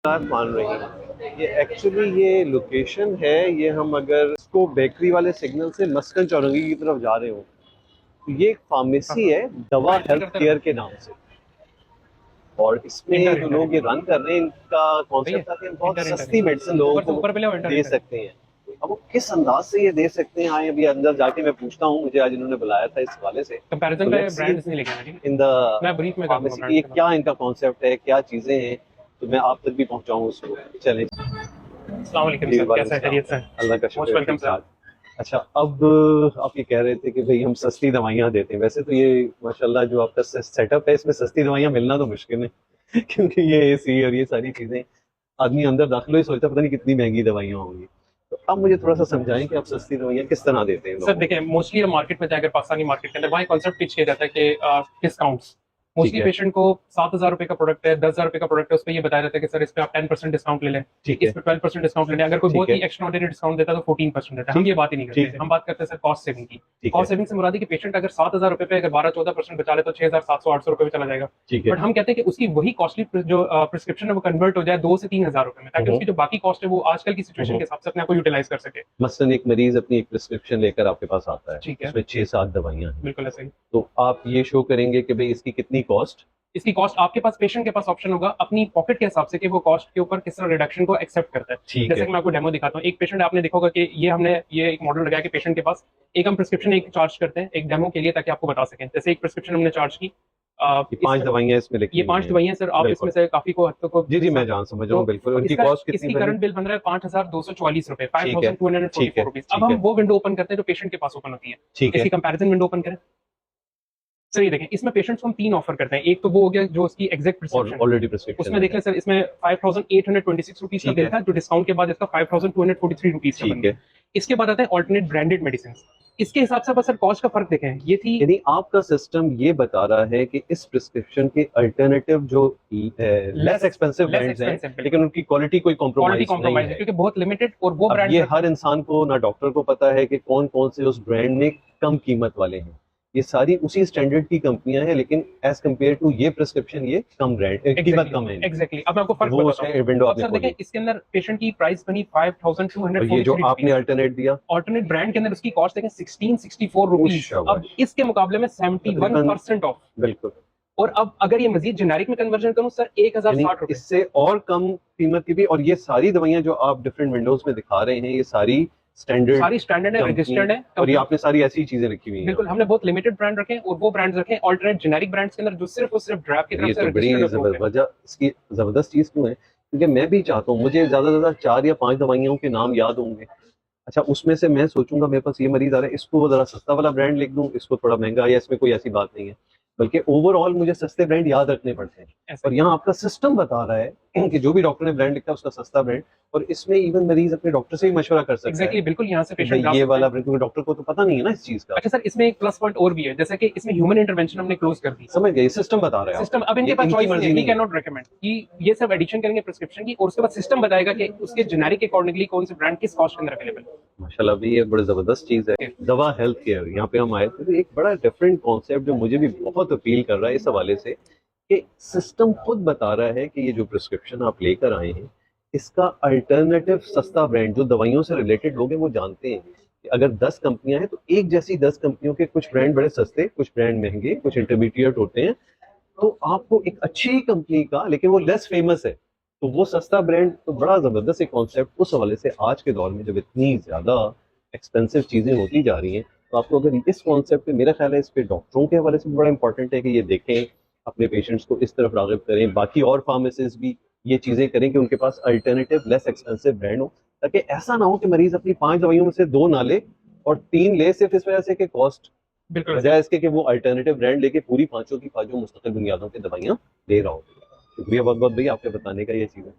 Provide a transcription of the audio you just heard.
बात मान रही हैं। ये एक्चुअली ये लोकेशन है, ये हम अगर इसको बेकरी वाले सिग्नल से मस्कन चौरंगी की तरफ जा रहे हो तो ये एक फार्मेसी है दवा हेल्थ केयर के नाम से। और इसमें इंटर जो इंटर लोग ये इंटर रन कर रहे हैं इनका सही है। कॉन्सेप्ट था कि हम बहुत इंटर इंटर सस्ती इंटर मेडिसिन लोगों ऊपर से को ऊपर पे ले आओ, इंटर दे इंटर। सकते हैं। अब वो किस अंदाज से ये दे सकते हैं, आए अभी अंदर जाके मैं पूछता हूँ, मुझे आज इन्होंने बुलाया था इस हवाले से। कंपैरिजन तो का लेट्स सी ब्रांड्स नहीं लेके आना, ठीक है। इन द मैं ब्रीफ में कर दूंगा फार्मेसी की ब्रांड्स ये के बारे क्या इनका कॉन्सेप्ट है, क्या चीजें हैं, तो मैं आप तक भी पहुंचाऊं उसको। चलें में। अस्सलाम वालेकुम जी, सर, वालेकुम कैसा है, सलाम। खैरियत से? अल्लाह का शुक्र मोस्ट है, वेलकम ठीक सर। ठाक। अच्छा, अब आप ये कह रहे थे कि भाई हम सस्ती दवाइयाँ देते हैं। वैसे तो ये माशाल्लाह जो आपका सेटअप है इसमें सस्ती दवाइयाँ मिलना तो मुश्किल है क्योंकि ये एसी और ये सारी चीजें, आदमी अंदर दाखिल ही सोचता पता नहीं कितनी महंगी दवाइयाँ होंगी। तो अब मुझे थोड़ा सा समझाएं कि आप सस्ती दवाइयाँ किस तरह देते हैं सर लोगों देखिए, को। मोस्टली मार्केट में जाकर पाकिस्तानी मार्केट के अंदर वहाँ कॉन्सेप्ट पिच किया जाता है कि डिस्काउंट्स। ठीक मोस्टली है। पेशेंट को 7,000 रुपए का प्रोडक्ट है, 10,000 रुपए का प्रोडक्ट है, उस पर ये बताया जाता है कि सर इस पे आप 10% डिस्काउंट ले लें, ठीक इस है। पे 12% डिस्काउंट ले लें। अगर कोई ठीक बहुत है। ही एक्स्ट्राऑर्डिनरी डिस्काउंट देता है तो 14% देता है। हम ठीक। ये बात ही नहीं करते, ठीक। हम बात करते हैं सर कॉस्ट सेविंग की। ठीक है। कॉस्ट सेविंग से मुराद है कि पेशेंट अगर 7,000 रुपए पे अगर 12-14% बचा ले तो 6,700-800 रुपए में चला जाएगा। ठीक है। बट हम कहते हैं कि उसकी वही कॉस्टली जो प्रिस्क्रिप्शन है वो कन्वर्ट हो जाए 2 से 3 हजार रुपए में, ताकि हम्म। उसकी जो बाकी कॉस्ट है वो आजकल की सिचुएशन हम्म। के हिसाब से अपने आप को यूटिलाइज कर सके। मसलन एक मरीज अपनी एक प्रिस्क्रिप्शन लेकर आपके पास आता है, ठीक है, उसमें 6-7 दवाइयाँ हैं, बिल्कुल ऐसे ही। तो आप ये शो करेंगे कि भाई इसकी कितनी कॉस्ट। इसकी कॉस्ट आपके पास, पेशेंट के पास ऑप्शन होगा अपनी पॉकेट के हिसाब से कि वो कॉस्ट के ऊपर किस तरह रिडक्शन को एक्सेप्ट करता है। ठीक जैसे है। कि मैं आपको डेमो दिखाता हूँ। एक पेशेंट आपने देखा होगा कि ये हमने ये एक मॉडल लगाया कि पेशेंट के पास एक हम प्रिस्क्रिप्शन एक चार्ज करते हैं एक डेमो के लिए, ताकि आपको बता सकें। जैसे एक प्रिस्क्रिप्शन हमने चार्ज की, ये इस 5 दवाइयाँ इसमें लिखी ये हुई 5 हैं। दवाइयां सर, आप इसमें बिल्कुल। से काफी को हद तक को जी, जी, मैं जान समझ रहा तो हूँ बिल्कुल। उनकी इसका कॉस्ट कितनी इसकी बनी? करंट बिल बन रहा है 5,244 रुपए, फाइव ठीक है। Thousand two hundred and forty ठीक फोर है। रुपीज अब ठीक हम है। वो विंडो ओपन करते हैं जो पेशेंट के पास ओपन होती है। ठीक है। इसकी कंपैरिजन विंडो ओपन करें। सर ये देखें, इसमें पेशेंट्स को हम 3 ऑफर करते हैं। एक तो वो हो गया जो उसकी एग्जैक्ट और प्रिस्क्रिप्शन, ऑलरेडी प्रिस्क्रिप्शन उसमें है। देख लें सर, इसमें 5,826 का ठीक बिल है। था, जो डिस्काउंट के बाद इसका 5,243 का बन ठीक गया। है। इसके बाद आता है ऑल्टरनेट ब्रांडेड मेडिसिन। इसके हिसाब से बस सर कॉस्ट का फर्क देखें, ये थी यानी आपका सिस्टम ये बता रहा है कि इस प्रिस्क्रिप्शन के अल्टरनेटिव जो less less expensive less brands हैं, एक्सपेंसिव, लेकिन बिल्कुल। उनकी क्वालिटी कोई क्वालिटी कॉम्प्रोमाइज नहीं कॉम्प्रोमाइज है है। क्योंकि बहुत लिमिटेड, और वो अब ब्रांड्स ये रखे हर हैं। इंसान को ना डॉक्टर को पता है कि कौन कौन से उस ब्रांड में कम कीमत वाले हैं। ये सारी उसी स्टैंडर्ड की कंपनियां हैं, लेकिन एज कम्पेयर टू ये प्रिस्क्रिप्शन ये कम ब्रांड कीमत एग्जैक्टली कम है इनकी। एग्जैक्टली। अब मैं आपको तो फर्क वो बताता हूँ। उसमें विंडो अब आपने सर देखें, खोली। इसके अंदर पेशेंट की प्राइस बनी फाइव थाउजेंड टू हंड्रेड और ये फोर्टी जो थ्री आपने रुपीज अल्टरनेट दिया, ऑल्टरनेट ब्रांड के अंदर उसकी कॉस्ट देखें 1664 रुपीज, अब शाबाश, इसके मुकाबले में 71% ऑफ। बिल्कुल। और अब अगर ये मजीद जेनेरिक में कन्वर्जन करूं सर, एक हजार यानी साठ रुपए इससे और कम कीमत की भी, और ये सारी दवाइयां जो आप डिफरेंट विंडोज में दिखा रहे हैं ये सारी स्टैंडर्ड सारी स्टैंडर्ड है, कंपनी, रजिस्टर्ड है और ये कंपनी। आपने सारी ऐसी चीजें रखी हुई हैं यहाँ बिल्कुल, हमने बहुत लिमिटेड ब्रांड रखे हैं और वो ब्रांड्स रखे हैं ऑल्टरनेट जेनेरिक ब्रांड्स के अंदर, जो सिर्फ और सिर्फ ड्रैप की पर। तरफ ये से तो बड़ी रजिस्टर्ड अप्रूव्ड है। वजह, इसकी जबरदस्त चीज क्यों है, क्योंकि मैं भी चाहता हूँ मुझे ज्यादा से ज्यादा 4 या 5 दवाइयों के नाम याद होंगे। अच्छा, उसमें से मैं सोचूंगा मेरे पास ये मरीज आ रहा है, इसको वो जरा सस्ता वाला ब्रांड लिख दूं, इसको थोड़ा महंगा, या इसमें कोई ऐसी बात नहीं है, बल्कि ओवरऑल मुझे सस्ते ब्रांड याद रखने पड़ते हैं। ऐसे और ही। यहाँ आपका सिस्टम बता रहा है कि जो भी डॉक्टर ने ब्रांड लिखा है उसका सस्ता ब्रांड, और इसमें इवन मरीज अपने डॉक्टर से ही मशवरा कर सकता है एग्जैक्टली, बिल्कुल यहाँ से कि पेशेंट भाई ला ये सकते वाला हैं। ब्रांड, क्योंकि डॉक्टर को तो पता नहीं है ना इस चीज का। अच्छा सर, इसमें एक प्लस पॉइंट और भी है, जैसे कि इसमें ह्यूमन इंटरवेंशन हमने क्लोज कर दी। समझ गए, सिस्टम बता रहा है सिस्टम, अब आपको, इनके ये पास इनकी चॉइस नहीं मर्जी है, वी नहीं कैन है। नॉट रेकमेंड कि ये सब एडिशन करेंगे प्रिस्क्रिप्शन की, और उसके बाद सिस्टम बताएगा कि उसके जेनेरिक अकॉर्डिंगली कौन से ब्रांड किस कॉस्ट के अंदर अवेलेबल माशाल्लाह भी ये बड़ी जबरदस्त चीज है। है। दवा हेल्थ केयर, यहाँ पे हम आए थे तो एक बड़ा डिफरेंट कॉन्सेप्ट जो मुझे भी बहुत अपील कर रहा है इस हवाले से, कि सिस्टम खुद बता रहा है कि ये जो प्रिस्क्रिप्शन आप लेकर आए हैं इसका अल्टरनेटिव सस्ता ब्रांड, जो दवाइयों से रिलेटेड लोग हैं वो जानते हैं कि अगर 10 कंपनियां हैं तो एक जैसी 10 कंपनियों के कुछ ब्रांड बड़े सस्ते, कुछ ब्रांड महंगे, कुछ इंटरमीडिएट होते हैं। तो आपको एक अच्छी कंपनी का, लेकिन वो लेस फेमस है, तो वो सस्ता ब्रांड, तो बड़ा जबरदस्त एक कॉन्सेप्ट उस हवाले से। आज के दौर में जब इतनी ज्यादा एक्सपेंसिव चीजें होती जा रही हैं, तो आपको अगर इस कॉन्सेप्ट पे, मेरा ख्याल है इस पे डॉक्टरों के हवाले से भी बड़ा इंपॉर्टेंट है कि ये देखें, अपने पेशेंट्स को इस तरफ राग़िब करें, बाकी और फार्मासिस्ट भी ये चीजें करें कि उनके पास अल्टरनेटिव लेस एक्सपेंसिव ब्रांड हो, ताकि ऐसा ना हो कि मरीज अपनी 5 दवाइयों में से 2 ना ले और 3 ले सिर्फ इस वजह से कि कॉस्ट, बिल्कुल ऐसे ही। बजाय इसके कि वो अल्टरनेटिव ब्रांड लेके पूरी पांचों की पांचों मुस्तकिल बुनियादों पे दवाइयां दे रहा हो। शुक्रिया बहुत बहुत भैया आपके बताने का ये चीज़ है।